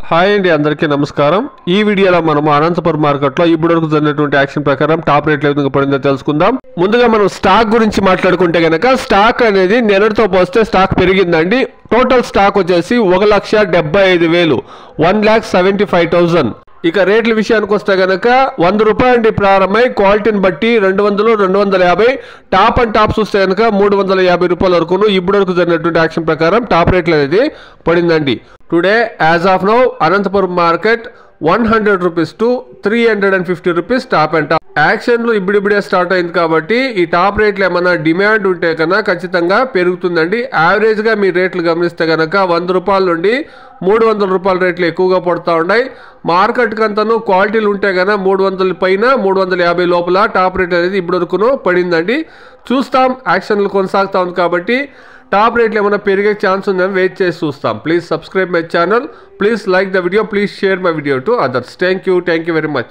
Hi అండి, అందరికీ నమస్కారం. ఈ వీడియోలో మనం అనంతపురం మార్కెట్లో ఇప్పటివరకు జరిగినటువంటి యాక్షన్ ప్రకారం టాప్ రేట్లు ఏ విధంగా పడిందో తెలుసుకుందాం. ముందుగా మనం స్టాక్ గురించి మాట్లాడుకుంటే కనుక స్టాక్ అనేది నిన్నటితో పోస్తే స్టాక్ పెరిగిందండి. టోటల్ స్టాక్ వచ్చేసి 1,75,000 1,75,000. ఇక రేట్ల విషయానికి వస్తే కనుక 100 రూపాయల నుండి ప్రారంభమై క్వాలిటీని బట్టి 200, 250, టాప్ అండ్ టాప్ చూస్తే కనుక 350 రూపాయల వరకును ఇప్పటివరకు జరిగినటువంటి యాక్షన్ ప్రకారం టాప్ రేట్లు అనేది పడిందండి. Today as of now Anantapuram market 100 rupees to 350 rupees top and top. యాక్షన్లు ఇప్పుడిప్పుడే స్టార్ట్ అయింది కాబట్టి ఈ టాప్ రేట్లు ఏమైనా డిమాండ్ ఉంటే కన్నా ఖచ్చితంగా పెరుగుతుందండి. యావరేజ్గా మీ రేట్లు గమనిస్తే కనుక 100 రూపాయల నుండి 300 రూపాయల రేట్లు ఎక్కువగా పడుతూ ఉన్నాయి. మార్కెట్కి అంతను క్వాలిటీలు ఉంటే కన్నా 300 పైన 350 లోపల టాప్ రేట్ అనేది ఇప్పటివరకును పడిందండి. చూస్తాం, యాక్షన్లు కొనసాగుతా ఉంది కాబట్టి టాప్ రేట్లు ఏమైనా పెరిగే ఛాన్స్ ఉందని వెయిట్ చేసి చూస్తాం. Please subscribe my channel, please like the video, please share my video to others. Thank you very much.